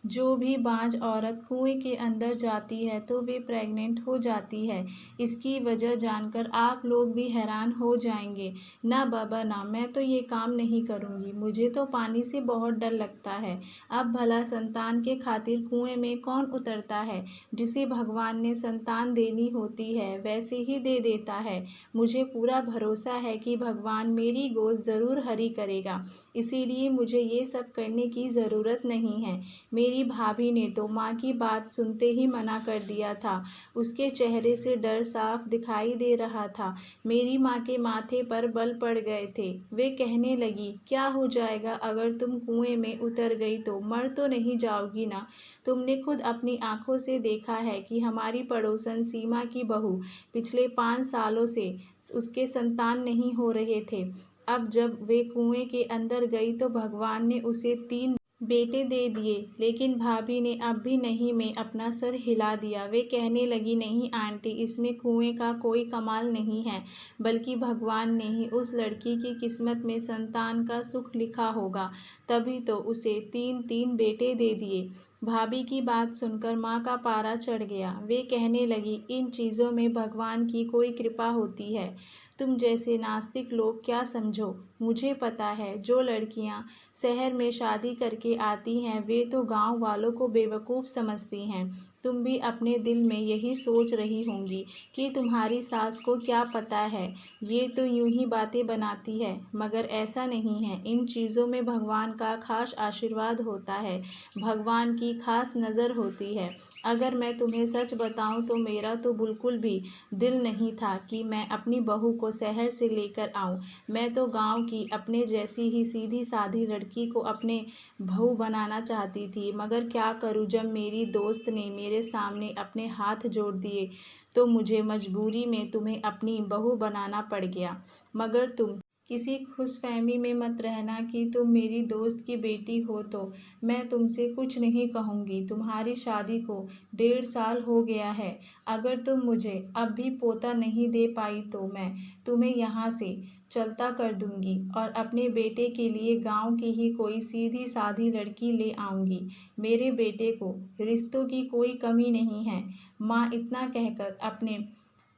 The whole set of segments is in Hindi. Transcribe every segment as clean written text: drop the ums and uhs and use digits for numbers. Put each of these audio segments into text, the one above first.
जो भी बाँझ औरत कुएं के अंदर जाती है तो वे प्रेग्नेंट हो जाती है। इसकी वजह जानकर आप लोग भी हैरान हो जाएंगे। ना बाबा ना, मैं तो ये काम नहीं करूँगी। मुझे तो पानी से बहुत डर लगता है। अब भला संतान के खातिर कुएं में कौन उतरता है। जिसे भगवान ने संतान देनी होती है वैसे ही दे देता है। मुझे पूरा भरोसा है कि भगवान मेरी गोद ज़रूर हरी करेगा। इसीलिए मुझे ये सब करने की ज़रूरत नहीं है। मेरी भाभी ने तो माँ की बात सुनते ही मना कर दिया था। उसके चेहरे से डर साफ दिखाई दे रहा था। मेरी माँ के माथे पर बल पड़ गए थे। वे कहने लगी, क्या हो जाएगा अगर तुम कुएं में उतर गई तो? मर तो नहीं जाओगी ना? तुमने खुद अपनी आंखों से देखा है कि हमारी पड़ोसन सीमा की बहू पिछले 5 सालों से उसके संतान नहीं हो रहे थे। अब जब वे कुएं के अंदर गई तो भगवान ने उसे 3 बेटे दे दिए। लेकिन भाभी ने अब भी नहीं में अपना सर हिला दिया। वे कहने लगी, नहीं आंटी, इसमें कुएं का कोई कमाल नहीं है, बल्कि भगवान ने ही उस लड़की की किस्मत में संतान का सुख लिखा होगा, तभी तो उसे 3-3 बेटे दे दिए। भाभी की बात सुनकर माँ का पारा चढ़ गया। वे कहने लगी, इन चीज़ों में भगवान की कोई कृपा होती है। तुम जैसे नास्तिक लोग क्या समझो। मुझे पता है जो लड़कियां शहर में शादी करके आती हैं वे तो गांव वालों को बेवकूफ़ समझती हैं। तुम भी अपने दिल में यही सोच रही होंगी कि तुम्हारी सास को क्या पता है, ये तो यूं ही बातें बनाती है। मगर ऐसा नहीं है। इन चीज़ों में भगवान का खास आशीर्वाद होता है, भगवान की खास नज़र होती है। अगर मैं तुम्हें सच बताऊं तो मेरा तो बिल्कुल भी दिल नहीं था कि मैं अपनी बहू को शहर से लेकर आऊं। मैं तो गांव की अपने जैसी ही सीधी साधी लड़की को अपने बहू बनाना चाहती थी। मगर क्या करूं, जब मेरी दोस्त ने मेरे सामने अपने हाथ जोड़ दिए तो मुझे मजबूरी में तुम्हें अपनी बहू बनाना पड़ गया। मगर तुम किसी खुशफहमी में मत रहना कि तुम मेरी दोस्त की बेटी हो तो मैं तुमसे कुछ नहीं कहूँगी। तुम्हारी शादी को 1.5 साल हो गया है। अगर तुम मुझे अब भी पोता नहीं दे पाई तो मैं तुम्हें यहाँ से चलता कर दूंगी और अपने बेटे के लिए गांव की ही कोई सीधी साधी लड़की ले आऊंगी। मेरे बेटे को रिश्तों की कोई कमी नहीं है। माँ इतना कहकर अपने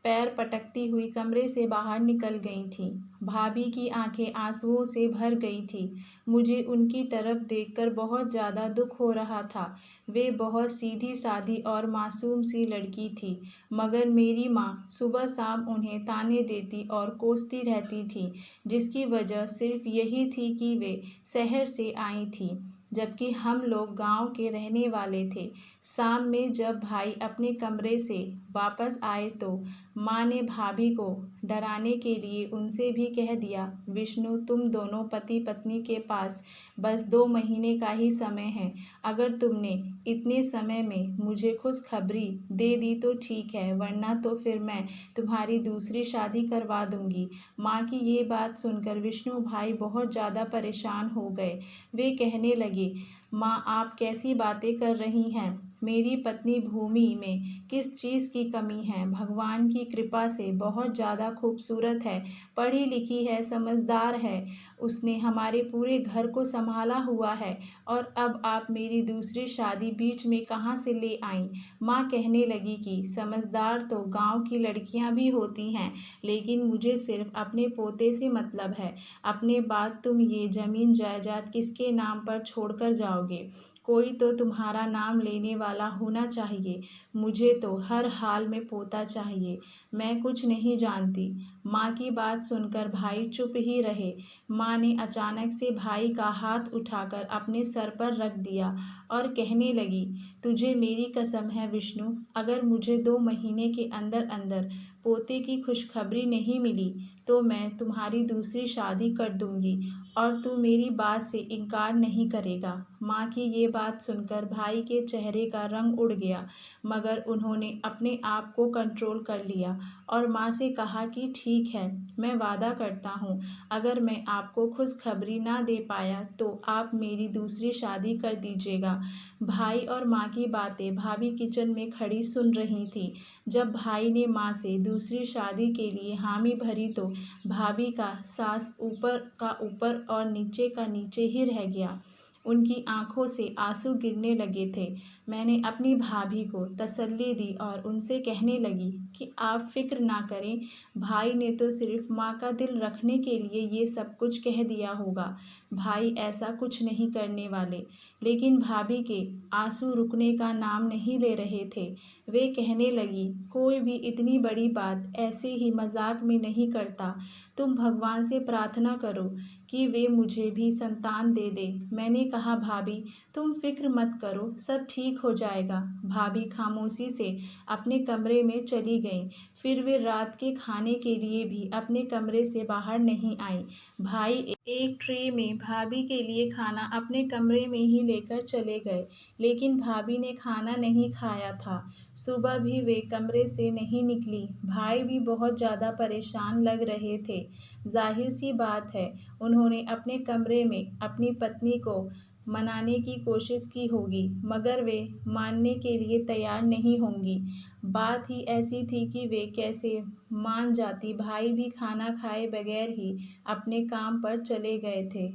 पैर पटकती हुई कमरे से बाहर निकल गई थी। भाभी की आंखें आंसुओं से भर गई थी। मुझे उनकी तरफ देखकर बहुत ज़्यादा दुख हो रहा था। वे बहुत सीधी सादी और मासूम सी लड़की थी, मगर मेरी माँ सुबह शाम उन्हें ताने देती और कोसती रहती थी, जिसकी वजह सिर्फ यही थी कि वे शहर से आई थीं, जबकि हम लोग गांव के रहने वाले थे। शाम में जब भाई अपने कमरे से वापस आए तो माँ ने भाभी को डराने के लिए उनसे भी कह दिया, विष्णु, तुम दोनों पति पत्नी के पास बस 2 महीने का ही समय है। अगर तुमने इतने समय में मुझे खुशखबरी दे दी तो ठीक है, वरना तो फिर मैं तुम्हारी दूसरी शादी करवा दूंगी। माँ की ये बात सुनकर विष्णु भाई बहुत ज़्यादा परेशान हो गए। वे कहने लगे, माँ, आप कैसी बातें कर रही हैं? मेरी पत्नी भूमि में किस चीज़ की कमी है? भगवान की कृपा से बहुत ज़्यादा खूबसूरत है, पढ़ी लिखी है, समझदार है। उसने हमारे पूरे घर को संभाला हुआ है और अब आप मेरी दूसरी शादी बीच में कहाँ से ले आईं? माँ कहने लगी कि समझदार तो गांव की लड़कियां भी होती हैं, लेकिन मुझे सिर्फ अपने पोते से मतलब है। अपने बाद तुम ये ज़मीन जायदाद किसके नाम पर छोड़कर जाओगे? कोई तो तुम्हारा नाम लेने वाला होना चाहिए। मुझे तो हर हाल में पोता चाहिए। मैं कुछ नहीं जानती। माँ की बात सुनकर भाई चुप ही रहे। माँ ने अचानक से भाई का हाथ उठाकर अपने सर पर रख दिया और कहने लगी, तुझे मेरी कसम है विष्णु, अगर मुझे 2 महीने के अंदर अंदर पोते की खुशखबरी नहीं मिली तो मैं तुम्हारी दूसरी शादी कर दूंगी और तू मेरी बात से इनकार नहीं करेगा। माँ की ये बात सुनकर भाई के चेहरे का रंग उड़ गया, मगर उन्होंने अपने आप को कंट्रोल कर लिया और माँ से कहा कि ठीक है, मैं वादा करता हूँ, अगर मैं आपको खुशखबरी ना दे पाया तो आप मेरी दूसरी शादी कर दीजिएगा। भाई और माँ की बातें भाभी किचन में खड़ी सुन रही थी। जब भाई ने माँ से दूसरी शादी के लिए हामी भरी तो भाभी का सांस ऊपर का ऊपर और नीचे का नीचे ही रह गया। उनकी आंखों से आंसू गिरने लगे थे। मैंने अपनी भाभी को तसल्ली दी और उनसे कहने लगी कि आप फ़िक्र ना करें, भाई ने तो सिर्फ़ माँ का दिल रखने के लिए ये सब कुछ कह दिया होगा। भाई ऐसा कुछ नहीं करने वाले। लेकिन भाभी के आंसू रुकने का नाम नहीं ले रहे थे। वे कहने लगी, कोई भी इतनी बड़ी बात ऐसे ही मज़ाक में नहीं करता। तुम भगवान से प्रार्थना करो कि वे मुझे भी संतान दे दे। मैंने कहा, भाभी तुम फ़िक्र मत करो, सब ठीक हो जाएगा। भाभी खामोशी से अपने कमरे में चली गईं। फिर वे रात के खाने के लिए भी अपने कमरे से बाहर नहीं आईं। भाई एक ट्रे में भाभी के लिए खाना अपने कमरे में ही लेकर चले गए, लेकिन भाभी ने खाना नहीं खाया था। सुबह भी वे कमरे से नहीं निकली। भाई भी बहुत ज़्यादा परेशान लग रहे थे। ज़ाहिर सी बात है, उन्होंने अपने कमरे में अपनी पत्नी को मनाने की कोशिश की होगी, मगर वे मानने के लिए तैयार नहीं होंगी। बात ही ऐसी थी कि वे कैसे मान जाती। भाई भी खाना खाए बगैर ही अपने काम पर चले गए थे।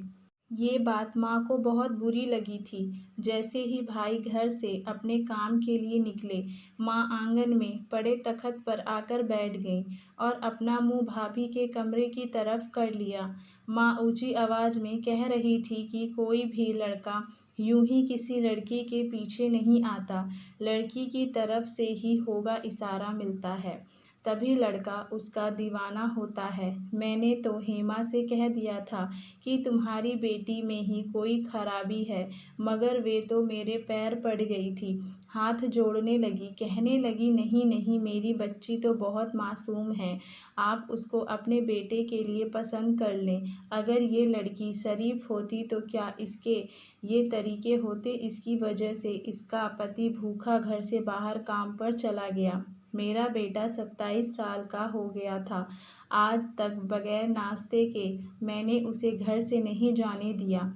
ये बात माँ को बहुत बुरी लगी थी। जैसे ही भाई घर से अपने काम के लिए निकले, माँ आंगन में पड़े तख्त पर आकर बैठ गईं और अपना मुंह भाभी के कमरे की तरफ कर लिया। माँ ऊंची आवाज़ में कह रही थी कि कोई भी लड़का यूं ही किसी लड़की के पीछे नहीं आता, लड़की की तरफ से ही होगा इशारा मिलता है, तभी लड़का उसका दीवाना होता है। मैंने तो हेमा से कह दिया था कि तुम्हारी बेटी में ही कोई खराबी है, मगर वे तो मेरे पैर पड़ गई थी, हाथ जोड़ने लगी, कहने लगी, नहीं नहीं, मेरी बच्ची तो बहुत मासूम है, आप उसको अपने बेटे के लिए पसंद कर लें। अगर ये लड़की शरीफ होती तो क्या इसके ये तरीके होते। इसकी वजह से इसका पति भूखा घर से बाहर काम पर चला गया। मेरा बेटा 27 साल का हो गया था। आज तक बगैर नाश्ते के मैंने उसे घर से नहीं जाने दिया,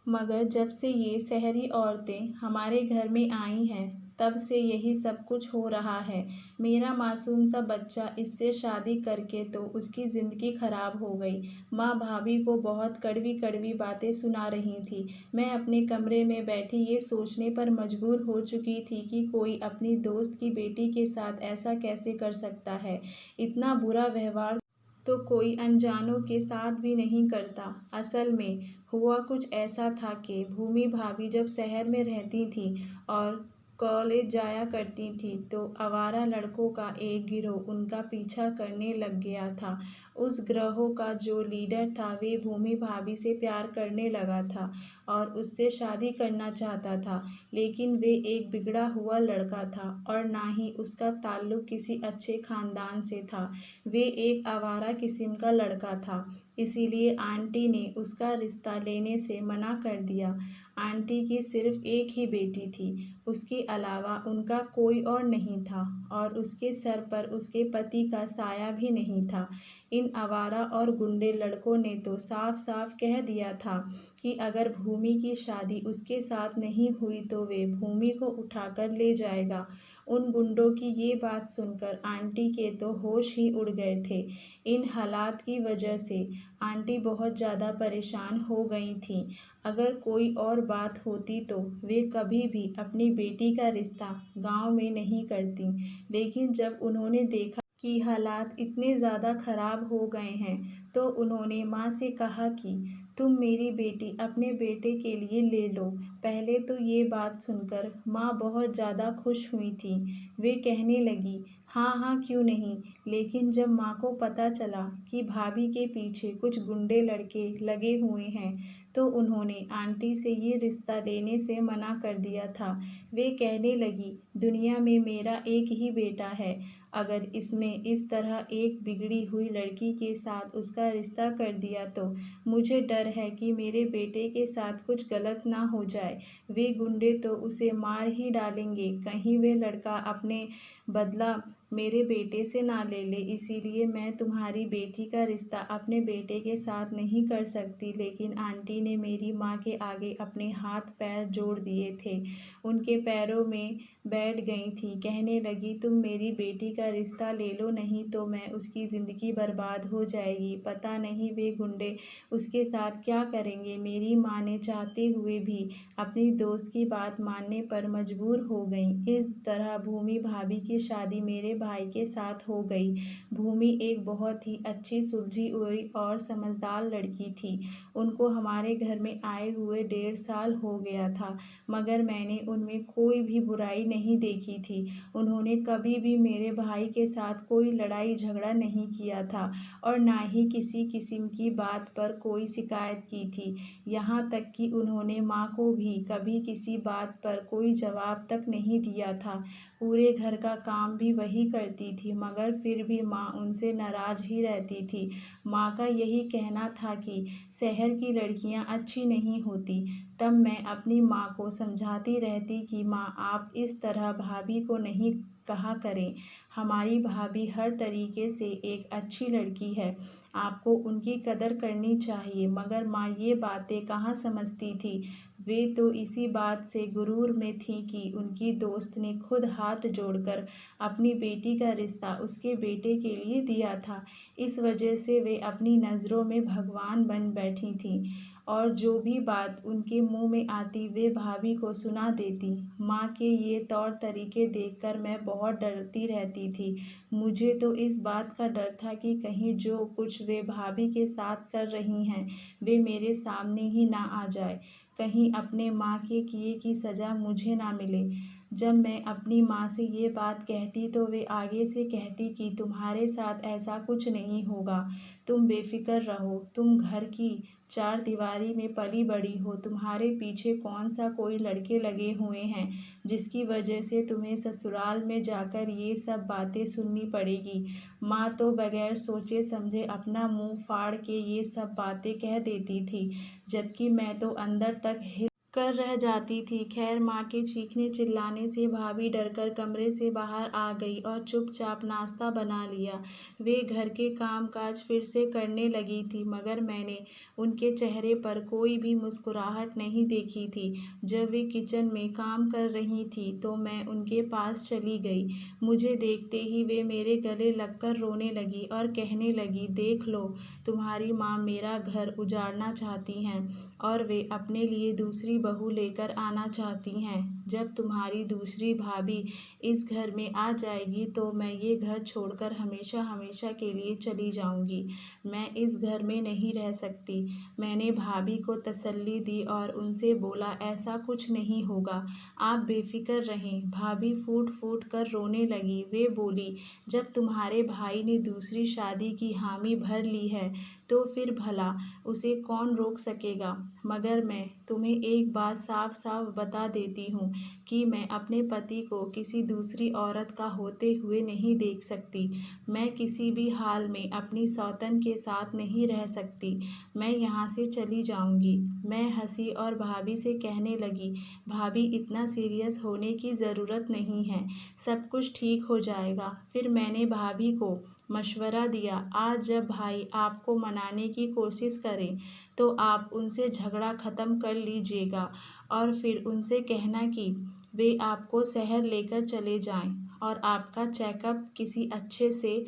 मगर जब से ये शहरी औरतें हमारे घर में आई हैं, तब से यही सब कुछ हो रहा है। मेरा मासूम सा बच्चा, इससे शादी करके तो उसकी ज़िंदगी खराब हो गई। माँ भाभी को बहुत कड़वी कड़वी बातें सुना रही थी। मैं अपने कमरे में बैठी ये सोचने पर मजबूर हो चुकी थी कि कोई अपनी दोस्त की बेटी के साथ ऐसा कैसे कर सकता है। इतना बुरा व्यवहार तो कोई अनजानों के साथ भी नहीं करता। असल में हुआ कुछ ऐसा था कि भूमि भाभी जब शहर में रहती थीं और कॉलेज जाया करती थीं, तो आवारा लड़कों का एक गिरोह उनका पीछा करने लग गया था। उस गिरोह का जो लीडर था, वे भूमि भाभी से प्यार करने लगा था और उससे शादी करना चाहता था, लेकिन वे एक बिगड़ा हुआ लड़का था और ना ही उसका ताल्लुक किसी अच्छे खानदान से था। वे एक आवारा किस्म का लड़का था, इसीलिए आंटी ने उसका रिश्ता लेने से मना कर दिया। आंटी की सिर्फ एक ही बेटी थी, उसके अलावा उनका कोई और नहीं था और उसके सर पर उसके पति का साया भी नहीं था। इन आवारा और गुंडे लड़कों ने तो साफ साफ कह दिया था कि अगर भूमि की शादी उसके साथ नहीं हुई तो वे भूमि को उठाकर ले जाएगा। उन गुंडों की ये बात सुनकर आंटी के तो होश ही उड़ गए थे। इन हालात की वजह से आंटी बहुत ज़्यादा परेशान हो गई थीं। अगर कोई और बात होती तो वे कभी भी अपनी बेटी का रिश्ता गांव में नहीं करतीं, लेकिन जब उन्होंने देखा कि हालात इतने ज़्यादा ख़राब हो गए हैं, तो उन्होंने माँ से कहा कि तुम मेरी बेटी अपने बेटे के लिए ले लो। पहले तो ये बात सुनकर माँ बहुत ज़्यादा खुश हुई थी। वे कहने लगी, हाँ हाँ क्यों नहीं। लेकिन जब माँ को पता चला कि भाभी के पीछे कुछ गुंडे लड़के लगे हुए हैं, तो उन्होंने आंटी से ये रिश्ता लेने से मना कर दिया था। वे कहने लगी, दुनिया में मेरा एक ही बेटा है, अगर इसमें इस तरह एक बिगड़ी हुई लड़की के साथ उसका रिश्ता कर दिया तो मुझे डर है कि मेरे बेटे के साथ कुछ गलत ना हो जाए। वे गुंडे तो उसे मार ही डालेंगे, कहीं वे लड़का अपने बदला मेरे बेटे से ना ले ले, इसीलिए मैं तुम्हारी बेटी का रिश्ता अपने बेटे के साथ नहीं कर सकती। लेकिन आंटी ने मेरी माँ के आगे अपने हाथ पैर जोड़ दिए थे, उनके पैरों में बैठ गई थी। कहने लगी, तुम मेरी बेटी का रिश्ता ले लो, नहीं तो मैं उसकी ज़िंदगी बर्बाद हो जाएगी। पता नहीं वे गुंडे उसके साथ क्या करेंगे। मेरी माँ ने चाहते हुए भी अपनी दोस्त की बात मानने पर मजबूर हो गई। इस तरह भूमि भाभी की शादी मेरे भाई के साथ हो गई। भूमि एक बहुत ही अच्छी, सुलझी हुई और समझदार लड़की थी। उनको हमारे घर में आए हुए 1.5 साल हो गया था, मगर मैंने उनमें कोई भी बुराई नहीं देखी थी। उन्होंने कभी भी मेरे भाई के साथ कोई लड़ाई झगड़ा नहीं किया था और ना ही किसी किस्म की बात पर कोई शिकायत की थी। यहाँ तक कि उन्होंने माँ को भी कभी किसी बात पर कोई जवाब तक नहीं दिया था। पूरे घर का काम भी वही करती थी, मगर फिर भी माँ उनसे नाराज़ ही रहती थी। माँ का यही कहना था कि शहर की लड़कियाँ अच्छी नहीं होती। तब मैं अपनी माँ को समझाती रहती कि माँ, आप इस तरह भाभी को नहीं कहा करें। हमारी भाभी हर तरीके से एक अच्छी लड़की है, आपको उनकी कदर करनी चाहिए। मगर माँ ये बातें कहाँ समझती थी। वे तो इसी बात से गुरूर में थी कि उनकी दोस्त ने खुद हाथ जोड़कर अपनी बेटी का रिश्ता उसके बेटे के लिए दिया था। इस वजह से वे अपनी नज़रों में भगवान बन बैठी थीं और जो भी बात उनके मुंह में आती वे भाभी को सुना देती। माँ के ये तौर तरीके देखकर मैं बहुत डरती रहती थी। मुझे तो इस बात का डर था कि कहीं जो कुछ वे भाभी के साथ कर रही हैं वे मेरे सामने ही ना आ जाए, कहीं अपने माँ के किए की सज़ा मुझे ना मिले। जब मैं अपनी माँ से ये बात कहती तो वे आगे से कहती कि तुम्हारे साथ ऐसा कुछ नहीं होगा, तुम बेफिक्र रहो, तुम घर की 4 दीवारी में पली बड़ी हो, तुम्हारे पीछे कौन सा कोई लड़के लगे हुए हैं जिसकी वजह से तुम्हें ससुराल में जाकर ये सब बातें सुननी पड़ेगी। माँ तो बगैर सोचे समझे अपना मुंह फाड़ के ये सब बातें कह देती थी, जबकि मैं तो अंदर तक हिल कर रह जाती थी। खैर, माँ के चीखने चिल्लाने से भाभी डरकर कमरे से बाहर आ गई और चुपचाप नाश्ता बना लिया। वे घर के काम काज फिर से करने लगी थी, मगर मैंने उनके चेहरे पर कोई भी मुस्कुराहट नहीं देखी थी। जब वे किचन में काम कर रही थी तो मैं उनके पास चली गई। मुझे देखते ही वे मेरे गले लगकर रोने लगी और कहने लगी, देख लो, तुम्हारी माँ मेरा घर उजाड़ना चाहती हैं और वे अपने लिए दूसरी बहू लेकर आना चाहती हैं। जब तुम्हारी दूसरी भाभी इस घर में आ जाएगी तो मैं ये घर छोड़कर हमेशा हमेशा के लिए चली जाऊंगी। मैं इस घर में नहीं रह सकती। मैंने भाभी को तसल्ली दी और उनसे बोला, ऐसा कुछ नहीं होगा, आप बेफिक्र रहें। भाभी फूट फूट कर रोने लगी। वे बोली, जब तुम्हारे भाई ने दूसरी शादी की हामी भर ली है तो फिर भला उसे कौन रोक सकेगा। मगर मैं तुम्हें एक बात साफ साफ बता देती हूँ कि मैं अपने पति को किसी दूसरी औरत का होते हुए नहीं देख सकती। मैं किसी भी हाल में अपनी सौतन के साथ नहीं रह सकती। मैं यहाँ से चली जाऊँगी। मैं हंसी और भाभी से कहने लगी, भाभी, इतना सीरियस होने की ज़रूरत नहीं है, सब कुछ ठीक हो जाएगा। फिर मैंने भाभी को मशवरा दिया, आज जब भाई आपको मनाने की कोशिश करें तो आप उनसे झगड़ा ख़त्म कर लीजिएगा और फिर उनसे कहना कि वे आपको शहर लेकर चले जाएं और आपका चेकअप किसी अच्छे से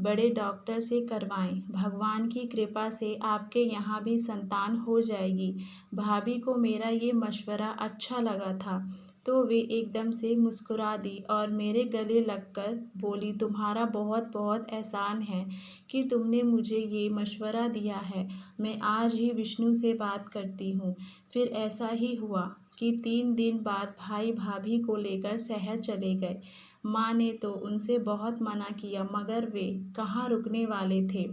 बड़े डॉक्टर से करवाएं। भगवान की कृपा से आपके यहाँ भी संतान हो जाएगी। भाभी को मेरा ये मशवरा अच्छा लगा था तो वे एकदम से मुस्कुरा दी और मेरे गले लगकर बोली, तुम्हारा बहुत बहुत एहसान है कि तुमने मुझे ये मशवरा दिया है। मैं आज ही विष्णु से बात करती हूँ। फिर ऐसा ही हुआ कि 3 दिन बाद भाई भाभी को लेकर शहर चले गए। माँ ने तो उनसे बहुत मना किया, मगर वे कहाँ रुकने वाले थे।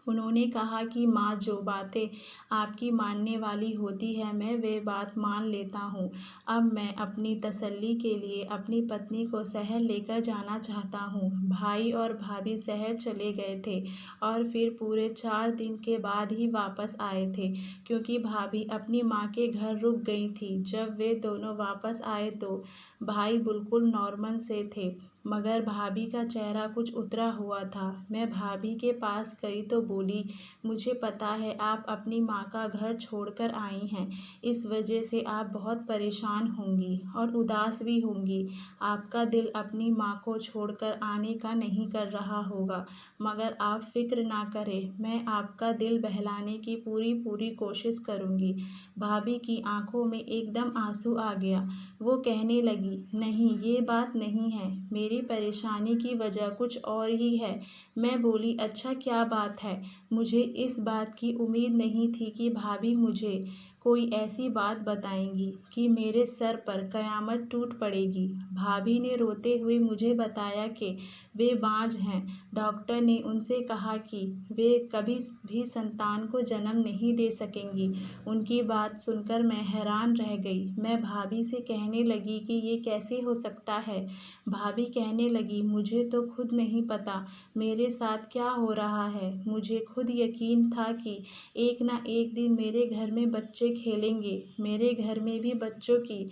उन्होंने कहा कि माँ, जो बातें आपकी मानने वाली होती है मैं वे बात मान लेता हूँ। अब मैं अपनी तसल्ली के लिए अपनी पत्नी को शहर लेकर जाना चाहता हूँ। भाई और भाभी शहर चले गए थे और फिर पूरे 4 दिन के बाद ही वापस आए थे, क्योंकि भाभी अपनी माँ के घर रुक गई थी। जब वे दोनों वापस आए तो भाई बिल्कुल नॉर्मल से थे। मगर भाभी का चेहरा कुछ उतरा हुआ था। मैं भाभी के पास गई तो बोली, मुझे पता है आप अपनी माँ का घर छोड़कर आई हैं। इस वजह से आप बहुत परेशान होंगी और उदास भी होंगी। आपका दिल अपनी माँ को छोड़कर आने का नहीं कर रहा होगा, मगर आप फ़िक्र ना करें, मैं आपका दिल बहलाने की पूरी कोशिश करूँगी। भाभी की आंखों में एकदम आंसू आ गया। वो कहने लगी, नहीं ये बात नहीं है, मेरी परेशानी की वजह कुछ और ही है। मैं बोली, अच्छा क्या बात है? मुझे इस बात की उम्मीद नहीं थी कि भाभी मुझे कोई ऐसी बात बताएंगी कि मेरे सर पर कयामत टूट पड़ेगी। भाभी ने रोते हुए मुझे बताया कि वे बांझ हैं। डॉक्टर ने उनसे कहा कि वे कभी भी संतान को जन्म नहीं दे सकेंगी। उनकी बात सुनकर मैं हैरान रह गई। मैं भाभी से कहने लगी कि ये कैसे हो सकता है? भाभी कहने लगी, मुझे तो खुद नहीं पता मेरे साथ क्या हो रहा है। मुझे खुद यकीन था कि एक ना एक दिन मेरे घर में बच्चे खेलेंगे। मेरे घर में भी बच्चों की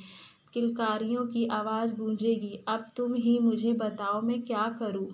किलकारियों की आवाज़ गूंजेगी। अब तुम ही मुझे बताओ मैं क्या करूं?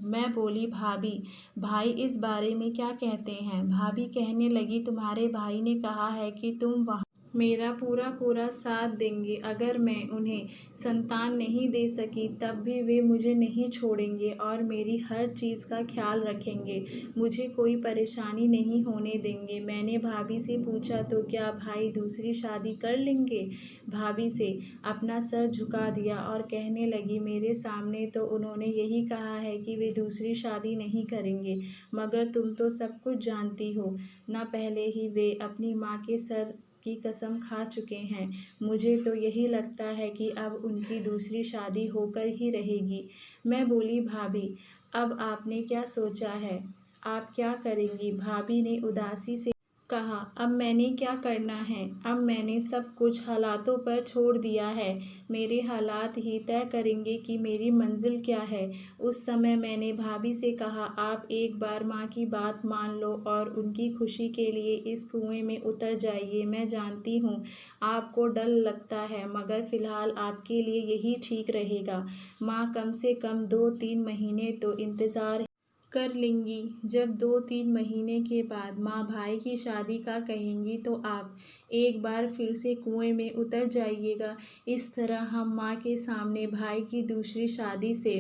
मैं बोली, भाभी, भाई इस बारे में क्या कहते हैं? भाभी कहने लगी, तुम्हारे भाई ने कहा है कि तुम वहाँ मेरा पूरा साथ देंगे। अगर मैं उन्हें संतान नहीं दे सकी तब भी वे मुझे नहीं छोड़ेंगे और मेरी हर चीज़ का ख्याल रखेंगे। मुझे कोई परेशानी नहीं होने देंगे। मैंने भाभी से पूछा, तो क्या भाई दूसरी शादी कर लेंगे? भाभी से अपना सर झुका दिया और कहने लगी, मेरे सामने तो उन्होंने यही कहा है कि वे दूसरी शादी नहीं करेंगे, मगर तुम तो सब कुछ जानती हो ना। पहले ही वे अपनी माँ के सर की कसम खा चुके हैं। मुझे तो यही लगता है कि अब उनकी दूसरी शादी होकर ही रहेगी। मैं बोली, भाभी, अब आपने क्या सोचा है? आप क्या करेंगी? भाभी ने उदासी से कहा, अब मैंने क्या करना है? अब मैंने सब कुछ हालातों पर छोड़ दिया है। मेरे हालात ही तय करेंगे कि मेरी मंजिल क्या है। उस समय मैंने भाभी से कहा, आप एक बार माँ की बात मान लो और उनकी खुशी के लिए इस कुएं में उतर जाइए। मैं जानती हूँ आपको डर लगता है, मगर फ़िलहाल आपके लिए यही ठीक रहेगा। माँ कम से कम 2-3 महीने तो इंतज़ार कर लेंगी। जब 2-3 महीने के बाद माँ भाई की शादी का कहेंगी तो आप एक बार फिर से कुएं में उतर जाइएगा। इस तरह हम माँ के सामने भाई की दूसरी शादी से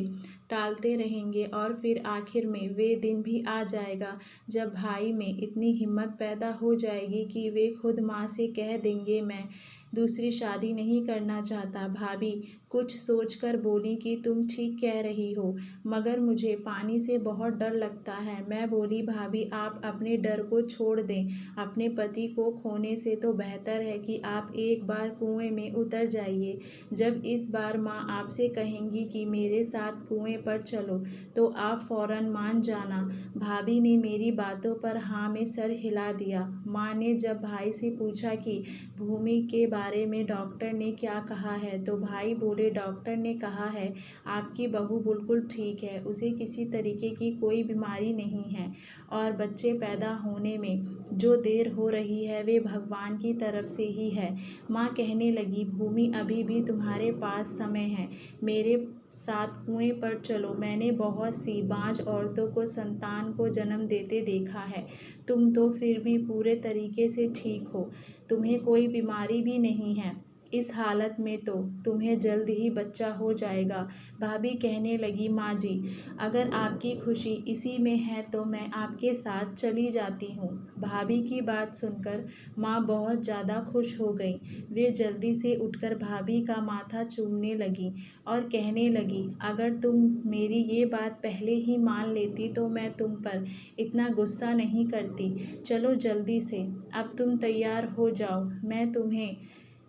टालते रहेंगे और फिर आखिर में वे दिन भी आ जाएगा जब भाई में इतनी हिम्मत पैदा हो जाएगी कि वे खुद माँ से कह देंगे, मैं दूसरी शादी नहीं करना चाहता। भाभी कुछ सोचकर बोली कि तुम ठीक कह रही हो, मगर मुझे पानी से बहुत डर लगता है। मैं बोली, भाभी आप अपने डर को छोड़ दें। अपने पति को खोने से तो बेहतर है कि आप एक बार कुएं में उतर जाइए। जब इस बार माँ आपसे कहेंगी कि मेरे साथ कुएं पर चलो, तो आप फ़ौरन मान जाना। भाभी ने मेरी बातों पर हाँ में सर हिला दिया। माँ ने जब भाई से पूछा कि भूमि के बारे में डॉक्टर ने क्या कहा है, तो भाई बोले, डॉक्टर ने कहा है आपकी बहू बिल्कुल ठीक है, उसे किसी तरीके की कोई बीमारी नहीं है और बच्चे पैदा होने में जो देर हो रही है वे भगवान की तरफ से ही है। माँ कहने लगी, भूमि अभी भी तुम्हारे पास समय है, मेरे साथ कुएं पर चलो। मैंने बहुत सी बांझ औरतों को संतान को जन्म देते देखा है। तुम तो फिर भी पूरे तरीके से ठीक हो, तुम्हें कोई बीमारी भी नहीं है। इस हालत में तो तुम्हें जल्द ही बच्चा हो जाएगा। भाभी कहने लगी, माँ जी, अगर आपकी खुशी इसी में है तो मैं आपके साथ चली जाती हूँ। भाभी की बात सुनकर माँ बहुत ज़्यादा खुश हो गई। वे जल्दी से उठकर भाभी का माथा चूमने लगी और कहने लगी, अगर तुम मेरी ये बात पहले ही मान लेती तो मैं तुम पर इतना गुस्सा नहीं करती। चलो जल्दी से, अब तुम तैयार हो जाओ, मैं तुम्हें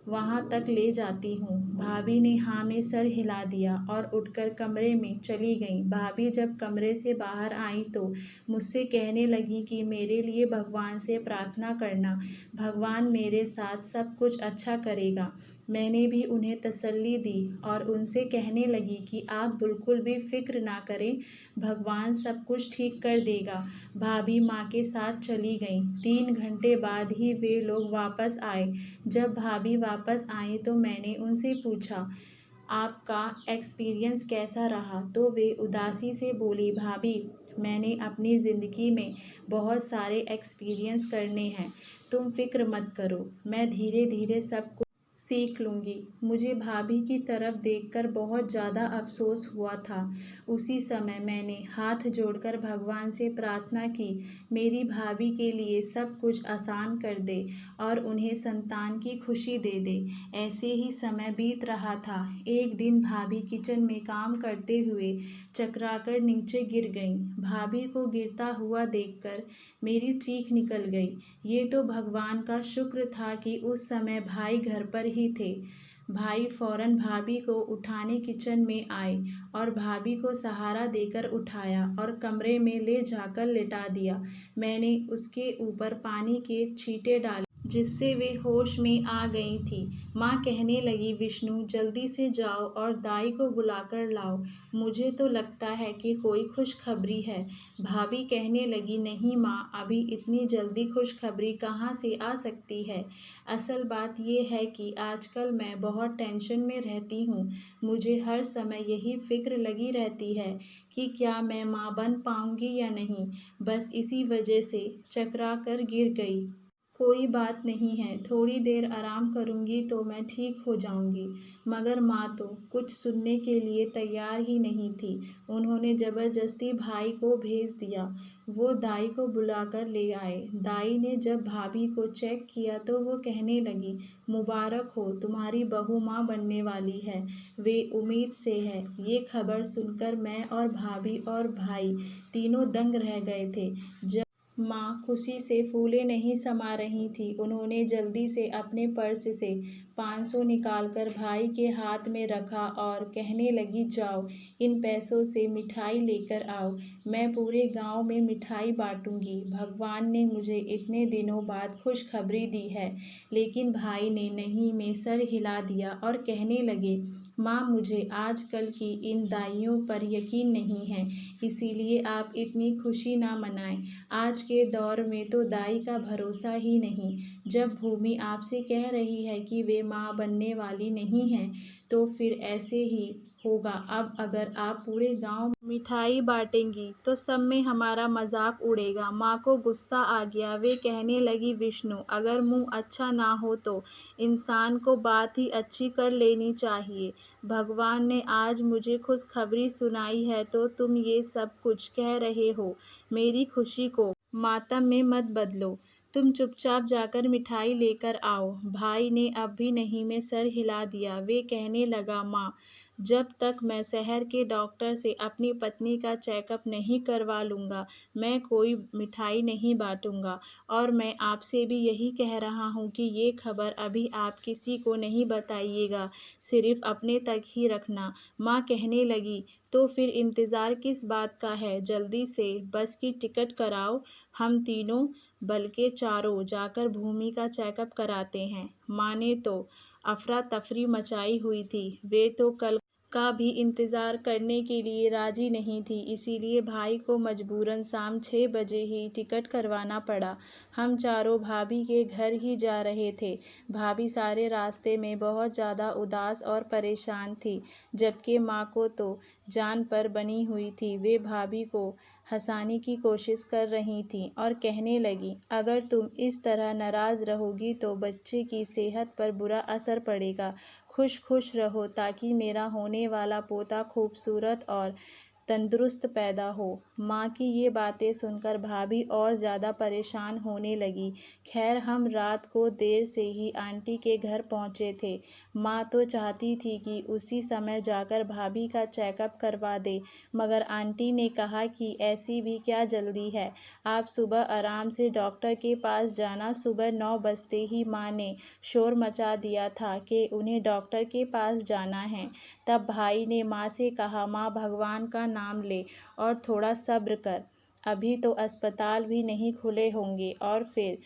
वहाँ तक ले जाती हूँ। भाभी ने हाँ में सर हिला दिया और उठकर कमरे में चली गईं। भाभी जब कमरे से बाहर आईं तो मुझसे कहने लगी कि मेरे लिए भगवान से प्रार्थना करना, भगवान मेरे साथ सब कुछ अच्छा करेगा। मैंने भी उन्हें तसल्ली दी और उनसे कहने लगी कि आप बिल्कुल भी फ़िक्र ना करें, भगवान सब कुछ ठीक कर देगा। भाभी माँ के साथ चली गईं। 3 घंटे बाद ही वे लोग वापस आए। जब भाभी वापस आईं तो मैंने उनसे पूछा, आपका एक्सपीरियंस कैसा रहा? तो वे उदासी से बोली, भाभी मैंने अपनी ज़िंदगी में बहुत सारे एक्सपीरियंस करने हैं, तुम फ़िक्र मत करो, मैं धीरे धीरे सब कुछ सीख लूँगी। मुझे भाभी की तरफ देखकर बहुत ज़्यादा अफ़सोस हुआ था। उसी समय मैंने हाथ जोड़कर भगवान से प्रार्थना की, मेरी भाभी के लिए सब कुछ आसान कर दे और उन्हें संतान की खुशी दे दे। ऐसे ही समय बीत रहा था। एक दिन भाभी किचन में काम करते हुए चकराकर नीचे गिर गईं। भाभी को गिरता हुआ देखकर मेरी चीख निकल गई। ये तो भगवान का शुक्र था कि उस समय भाई घर पर ही थे। भाई फौरन भाभी को उठाने किचन में आए और भाभी को सहारा देकर उठाया और कमरे में ले जाकर लिटा दिया। मैंने उसके ऊपर पानी के छींटे डाले जिससे वे होश में आ गई थी। माँ कहने लगी, विष्णु जल्दी से जाओ और दाई को बुलाकर लाओ, मुझे तो लगता है कि कोई खुशखबरी है। भाभी कहने लगी, नहीं माँ, अभी इतनी जल्दी खुशखबरी कहाँ से आ सकती है। असल बात ये है कि आजकल मैं बहुत टेंशन में रहती हूँ। मुझे हर समय यही फिक्र लगी रहती है कि क्या मैं माँ बन पाऊँगी या नहीं। बस इसी वजह से चकरा कर गिर गई। कोई बात नहीं है, थोड़ी देर आराम करूँगी तो मैं ठीक हो जाऊँगी। मगर माँ तो कुछ सुनने के लिए तैयार ही नहीं थी। उन्होंने ज़बरदस्ती भाई को भेज दिया। वो दाई को बुलाकर ले आए। दाई ने जब भाभी को चेक किया तो वो कहने लगी, मुबारक हो, तुम्हारी बहू माँ बनने वाली है। वे उम्मीद से है। ये खबर सुनकर मैं और भाभी और भाई तीनों दंग रह गए थे। माँ खुशी से फूले नहीं समा रही थी। उन्होंने जल्दी से अपने पर्स से 500 निकालकर भाई के हाथ में रखा और कहने लगी, जाओ इन पैसों से मिठाई लेकर आओ, मैं पूरे गांव में मिठाई बांटूंगी। भगवान ने मुझे इतने दिनों बाद खुशखबरी दी है। लेकिन भाई ने नहीं में सर हिला दिया और कहने लगे, माँ मुझे आजकल की इन दाइयों पर यकीन नहीं है, इसीलिए आप इतनी खुशी ना मनाएं। आज के दौर में तो दाई का भरोसा ही नहीं। जब भूमि आपसे कह रही है कि वे माँ बनने वाली नहीं हैं, तो फिर ऐसे ही होगा। अब अगर आप पूरे गांव में मिठाई बांटेंगी तो सब में हमारा मजाक उड़ेगा। माँ को गुस्सा आ गया। वे कहने लगी, विष्णु अगर मुंह अच्छा ना हो तो इंसान को बात ही अच्छी कर लेनी चाहिए। भगवान ने आज मुझे खुशखबरी सुनाई है तो तुम ये सब कुछ कह रहे हो। मेरी खुशी को मातम में मत बदलो। तुम चुपचाप जाकर मिठाई लेकर आओ। भाई ने अब भी नहीं में सर हिला दिया। वे कहने लगा, माँ जब तक मैं शहर के डॉक्टर से अपनी पत्नी का चेकअप नहीं करवा लूँगा, मैं कोई मिठाई नहीं बांटूँगा। और मैं आपसे भी यही कह रहा हूँ कि ये खबर अभी आप किसी को नहीं बताइएगा, सिर्फ अपने तक ही रखना। माँ कहने लगी, तो फिर इंतज़ार किस बात का है, जल्दी से बस की टिकट कराओ, हम तीनों बल्कि चारों जाकर भूमि का चेकअप कराते हैं। माँ ने तो अफरा तफरी मचाई हुई थी। वे तो कल का भी इंतज़ार करने के लिए राजी नहीं थी, इसीलिए भाई को मजबूरन शाम 6 बजे ही टिकट करवाना पड़ा। हम चारों भाभी के घर ही जा रहे थे। भाभी सारे रास्ते में बहुत ज़्यादा उदास और परेशान थी, जबकि माँ को तो जान पर बनी हुई थी। वे भाभी को हंसाने की कोशिश कर रही थीं और कहने लगी, अगर तुम इस तरह नाराज़ रहोगी तो बच्चे की सेहत पर बुरा असर पड़ेगा। खुश खुश रहो ताकि मेरा होने वाला पोता खूबसूरत और तंदुरुस्त पैदा हो। माँ की ये बातें सुनकर भाभी और ज़्यादा परेशान होने लगी। खैर हम रात को देर से ही आंटी के घर पहुँचे थे। माँ तो चाहती थी कि उसी समय जाकर भाभी का चेकअप करवा दे, मगर आंटी ने कहा कि ऐसी भी क्या जल्दी है, आप सुबह आराम से डॉक्टर के पास जाना। सुबह 9 बजते ही माँ ने शोर मचा दिया था कि उन्हें डॉक्टर के पास जाना है। तब भाई ने माँ से कहा, माँ भगवान का नाम ले और थोड़ा सब्र कर, अभी तो अस्पताल भी नहीं खुले होंगे। और फिर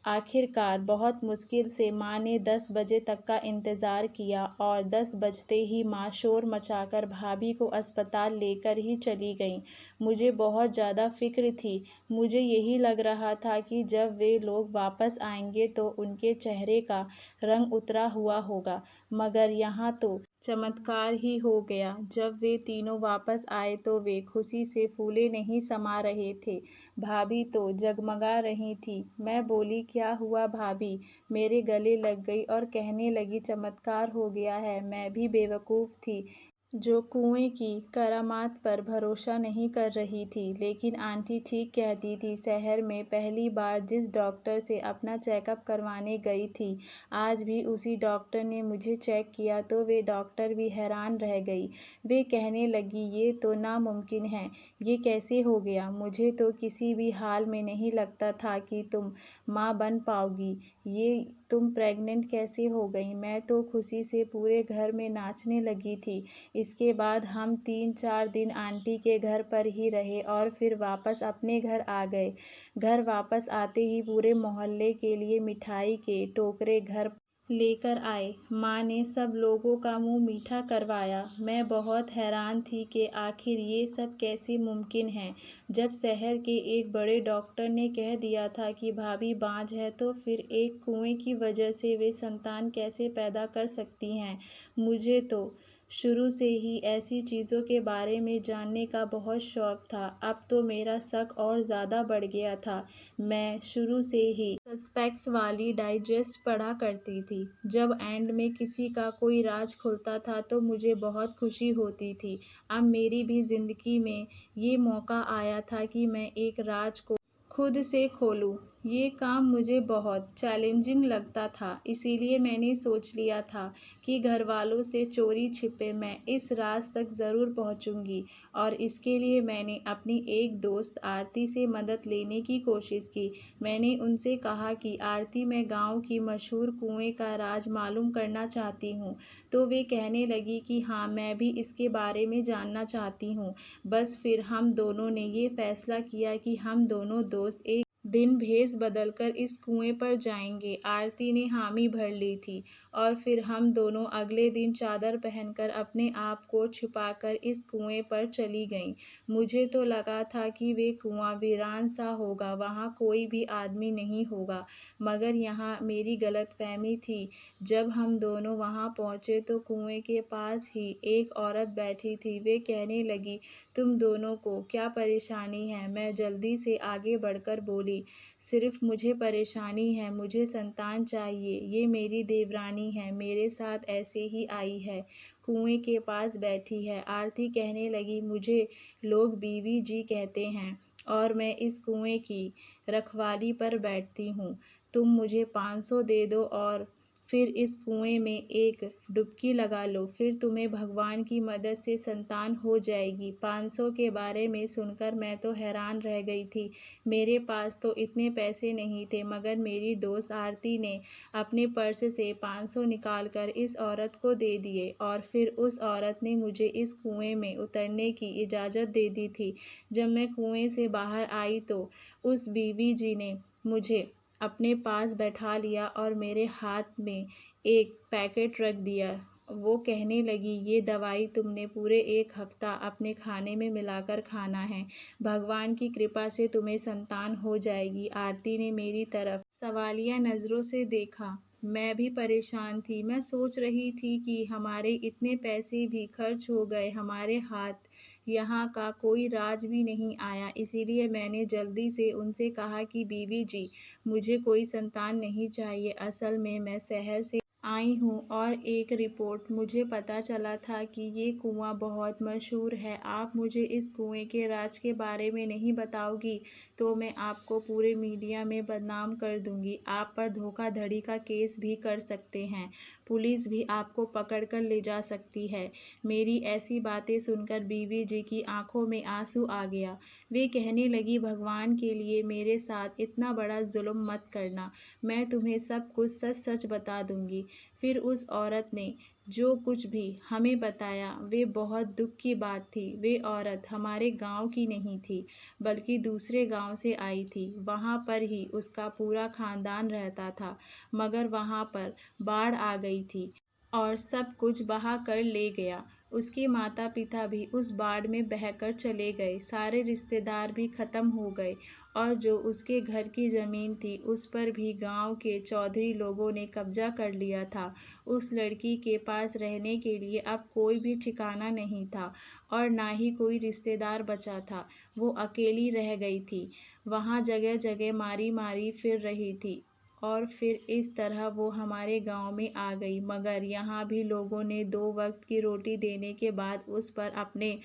आखिरकार बहुत मुश्किल से माँ ने 10 बजे तक का इंतज़ार किया और 10 बजते ही माँ शोर मचाकर भाभी को अस्पताल लेकर ही चली गईं। मुझे बहुत ज़्यादा फिक्र थी। मुझे यही लग रहा था कि जब वे लोग वापस आएंगे तो उनके चेहरे का रंग उतरा हुआ होगा, मगर यहाँ तो चमत्कार ही हो गया। जब वे तीनों वापस आए तो वे खुशी से फूले नहीं समा रहे थे। भाभी तो जगमगा रही थी। मैं बोली, क्या हुआ भाभी? मेरे गले लग गई और कहने लगी, चमत्कार हो गया है। मैं भी बेवकूफ़ थी जो कुएं की करामात पर भरोसा नहीं कर रही थी। लेकिन आंटी ठीक कहती थी। शहर में पहली बार जिस डॉक्टर से अपना चेकअप करवाने गई थी, आज भी उसी डॉक्टर ने मुझे चेक किया तो वे डॉक्टर भी हैरान रह गई। वे कहने लगी, ये तो नामुमकिन है। ये कैसे हो गया? मुझे तो किसी भी हाल में नहीं लगता था कि तुम माँ बन पाओगी। ये तुम प्रेग्नेंट कैसे हो गई? मैं तो खुशी से पूरे घर में नाचने लगी थी। इसके बाद हम 3-4 दिन आंटी के घर पर ही रहे और फिर वापस अपने घर आ गए। घर वापस आते ही पूरे मोहल्ले के लिए मिठाई के टोकरे घर लेकर आए। माँ ने सब लोगों का मुंह मीठा करवाया। मैं बहुत हैरान थी कि आखिर ये सब कैसे मुमकिन है। जब शहर के एक बड़े डॉक्टर ने कह दिया था कि भाभी बांझ है, तो फिर एक कुएं की वजह से वे संतान कैसे पैदा कर सकती हैं। मुझे तो शुरू से ही ऐसी चीज़ों के बारे में जानने का बहुत शौक था। अब तो मेरा शक और ज़्यादा बढ़ गया था। मैं शुरू से ही सस्पेक्ट्स वाली डाइजेस्ट पढ़ा करती थी। जब एंड में किसी का कोई राज खुलता था तो मुझे बहुत खुशी होती थी। अब मेरी भी ज़िंदगी में ये मौका आया था कि मैं एक राज को खुद से खोलूं। ये काम मुझे बहुत चैलेंजिंग लगता था। इसीलिए मैंने सोच लिया था कि घर वालों से चोरी छिपे मैं इस राज तक ज़रूर पहुंचूंगी। और इसके लिए मैंने अपनी एक दोस्त आरती से मदद लेने की कोशिश की। मैंने उनसे कहा कि आरती, मैं गांव की मशहूर कुएं का राज मालूम करना चाहती हूँ। तो वे कहने लगी कि हाँ, मैं भी इसके बारे में जानना चाहती हूँ। बस फिर हम दोनों ने ये फैसला किया कि हम दोनों दोस्त एक दिन भेष बदलकर इस कुएं पर जाएंगे। आरती ने हामी भर ली थी और फिर हम दोनों अगले दिन चादर पहनकर अपने आप को छिपाकर इस कुएं पर चली गईं। मुझे तो लगा था कि वे कुआं वीरान सा होगा, वहाँ कोई भी आदमी नहीं होगा। मगर यहाँ मेरी गलतफहमी थी। जब हम दोनों वहाँ पहुँचे तो कुएं के पास ही एक औरत बैठी थी। वे कहने लगी, तुम दोनों को क्या परेशानी है? मैं जल्दी से आगे बढ़कर बोली, सिर्फ मुझे परेशानी है, मुझे संतान चाहिए। ये मेरी देवरानी है, मेरे साथ ऐसे ही आई है, कुएं के पास बैठी है। आरती कहने लगी, मुझे लोग बीवी जी कहते हैं और मैं इस कुएं की रखवाली पर बैठती हूँ। तुम मुझे 500 दे दो और फिर इस कुएं में एक डुबकी लगा लो, फिर तुम्हें भगवान की मदद से संतान हो जाएगी। 500 के बारे में सुनकर मैं तो हैरान रह गई थी। मेरे पास तो इतने पैसे नहीं थे, मगर मेरी दोस्त आरती ने अपने पर्स से 500 निकालकर इस औरत को दे दिए और फिर उस औरत ने मुझे इस कुएं में उतरने की इजाज़त दे दी थी। जब मैं कुएं से बाहर आई तो उस बीवी जी ने मुझे अपने पास बैठा लिया और मेरे हाथ में एक पैकेट रख दिया। वो कहने लगी, ये दवाई तुमने पूरे 1 हफ्ता अपने खाने में मिलाकर खाना है। भगवान की कृपा से तुम्हें संतान हो जाएगी। आरती ने मेरी तरफ सवालिया नज़रों से देखा। मैं भी परेशान थी। मैं सोच रही थी कि हमारे इतने पैसे भी खर्च हो गए, हमारे हाथ यहाँ का कोई राज भी नहीं आया। इसीलिए मैंने जल्दी से उनसे कहा कि बीवी जी, मुझे कोई संतान नहीं चाहिए। असल में मैं शहर से आई हूँ और एक रिपोर्ट मुझे पता चला था कि ये कुआं बहुत मशहूर है। आप मुझे इस कुएं के राज के बारे में नहीं बताओगी तो मैं आपको पूरे मीडिया में बदनाम कर दूंगी। आप पर धोखाधड़ी का केस भी कर सकते हैं। पुलिस भी आपको पकड़ कर ले जा सकती है। मेरी ऐसी बातें सुनकर बीवी जी की आंखों में आंसू आ गया। वे कहने लगी, भगवान के लिए मेरे साथ इतना बड़ा जुल्म मत करना। मैं तुम्हें सब कुछ सच सच बता दूंगी। फिर उस औरत ने जो कुछ भी हमें बताया वे बहुत दुख की बात थी। वे औरत हमारे गांव की नहीं थी, बल्कि दूसरे गांव से आई थी। वहां पर ही उसका पूरा खानदान रहता था, मगर वहां पर बाढ़ आ गई थी और सब कुछ बहा कर ले गया। उसके माता पिता भी उस बाढ़ में बहकर चले गए, सारे रिश्तेदार भी खत्म हो गए और जो उसके घर की ज़मीन थी उस पर भी गांव के चौधरी लोगों ने कब्जा कर लिया था। उस लड़की के पास रहने के लिए अब कोई भी ठिकाना नहीं था और ना ही कोई रिश्तेदार बचा था। वो अकेली रह गई थी, वहाँ जगह जगह मारी मारी फिर रही थी और फिर इस तरह वो हमारे गांव में आ गई। मगर यहाँ भी लोगों ने 2 वक्त की रोटी देने के बाद उस पर अपने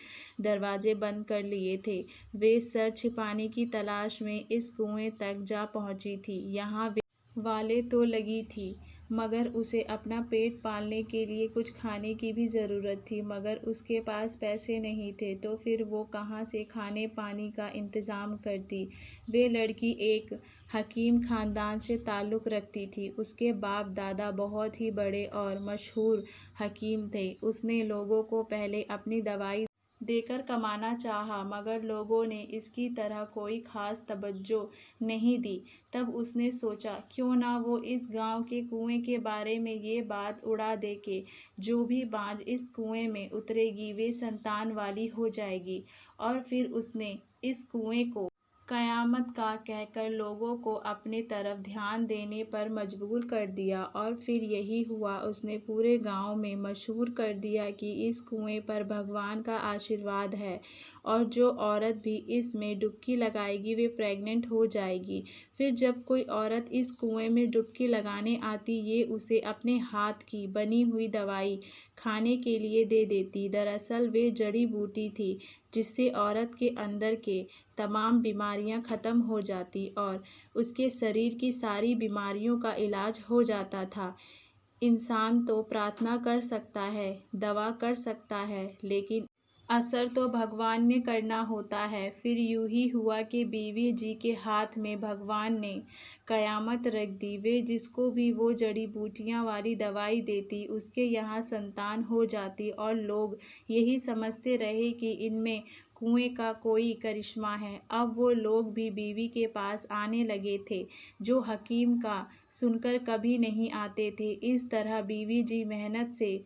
दरवाजे बंद कर लिए थे। वे सर छिपाने की तलाश में इस कुएं तक जा पहुंची थी। यहाँ वाले तो लगी थी, मगर उसे अपना पेट पालने के लिए कुछ खाने की भी ज़रूरत थी, मगर उसके पास पैसे नहीं थे, तो फिर वो कहाँ से खाने पानी का इंतज़ाम करती। वे लड़की एक हकीम ख़ानदान से ताल्लुक़ रखती थी। उसके बाप दादा बहुत ही बड़े और मशहूर हकीम थे। उसने लोगों को पहले अपनी दवाई देकर कमाना चाहा, मगर लोगों ने इसकी तरह कोई ख़ास तवज्जो नहीं दी। तब उसने सोचा क्यों ना वो इस गांव के कुएं के बारे में ये बात उड़ा दे कि जो भी बाँझ इस कुएं में उतरेगी वे संतान वाली हो जाएगी। और फिर उसने इस कुएं को क़यामत का कहकर लोगों को अपने तरफ ध्यान देने पर मजबूर कर दिया। और फिर यही हुआ, उसने पूरे गांव में मशहूर कर दिया कि इस कुएं पर भगवान का आशीर्वाद है और जो औरत भी इसमें डुबकी लगाएगी वे प्रेग्नेंट हो जाएगी। फिर जब कोई औरत इस कुएं में डुबकी लगाने आती ये उसे अपने हाथ की बनी हुई दवाई खाने के लिए दे देती। दरअसल वे जड़ी बूटी थी जिससे औरत के अंदर के तमाम बीमारियां ख़त्म हो जाती और उसके शरीर की सारी बीमारियों का इलाज हो जाता था। इंसान तो प्रार्थना कर सकता है, दवा कर सकता है, लेकिन असर तो भगवान ने करना होता है। फिर यूं ही हुआ कि बीवी जी के हाथ में भगवान ने क़यामत रख दी। वे जिसको भी वो जड़ी बूटियां वाली दवाई देती उसके यहाँ संतान हो जाती और लोग यही समझते रहे कि इनमें कुएं का कोई करिश्मा है। अब वो लोग भी बीवी के पास आने लगे थे जो हकीम का सुनकर कभी नहीं आते थे। इस तरह बीवी जी मेहनत से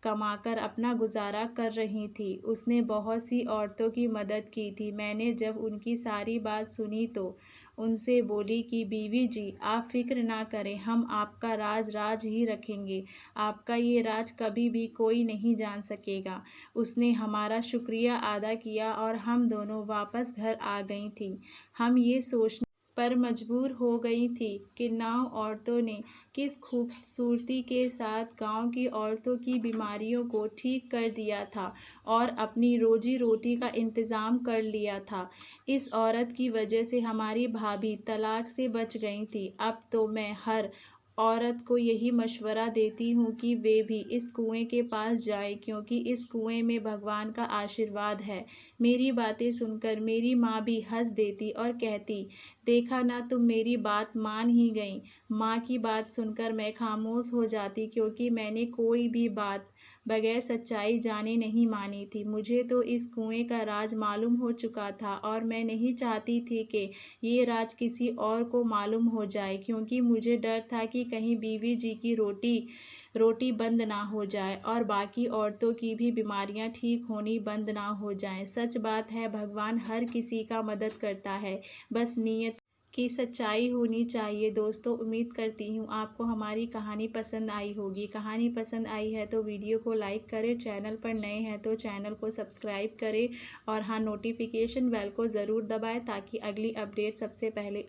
कमाकर अपना गुजारा कर रही थी। उसने बहुत सी औरतों की मदद की थी। मैंने जब उनकी सारी बात सुनी तो उनसे बोली कि बीवी जी आप फ़िक्र ना करें, हम आपका राज राज ही रखेंगे, आपका ये राज कभी भी कोई नहीं जान सकेगा। उसने हमारा शुक्रिया अदा किया और हम दोनों वापस घर आ गई थीं। हम ये सोचने पर मजबूर हो गई थी कि 9 औरतों ने किस खूबसूरती के साथ गांव की औरतों की बीमारियों को ठीक कर दिया था और अपनी रोजी रोटी का इंतज़ाम कर लिया था। इस औरत की वजह से हमारी भाभी तलाक से बच गई थी। अब तो मैं हर औरत को यही मशवरा देती हूँ कि वे भी इस कुएं के पास जाएं, क्योंकि इस कुएं में भगवान का आशीर्वाद है। मेरी बातें सुनकर मेरी माँ भी हंस देती और कहती, देखा ना तुम मेरी बात मान ही गईं। माँ की बात सुनकर मैं खामोश हो जाती, क्योंकि मैंने कोई भी बात बगैर सच्चाई जाने नहीं मानी थी। मुझे तो इस कुएं का राज मालूम हो चुका था और मैं नहीं चाहती थी कि ये राज किसी और को मालूम हो जाए, क्योंकि मुझे डर था कि कहीं बीवी जी की रोटी बंद ना हो जाए और बाकी औरतों की भी बीमारियां ठीक होनी बंद ना हो जाएं। सच बात है, भगवान हर किसी का मदद करता है, बस नीयत की सच्चाई होनी चाहिए। दोस्तों, उम्मीद करती हूँ आपको हमारी कहानी पसंद आई होगी। कहानी पसंद आई है तो वीडियो को लाइक करें, चैनल पर नए हैं तो चैनल को सब्सक्राइब करें और हाँ, नोटिफिकेशन बेल को ज़रूर दबाएं ताकि अगली अपडेट सबसे पहले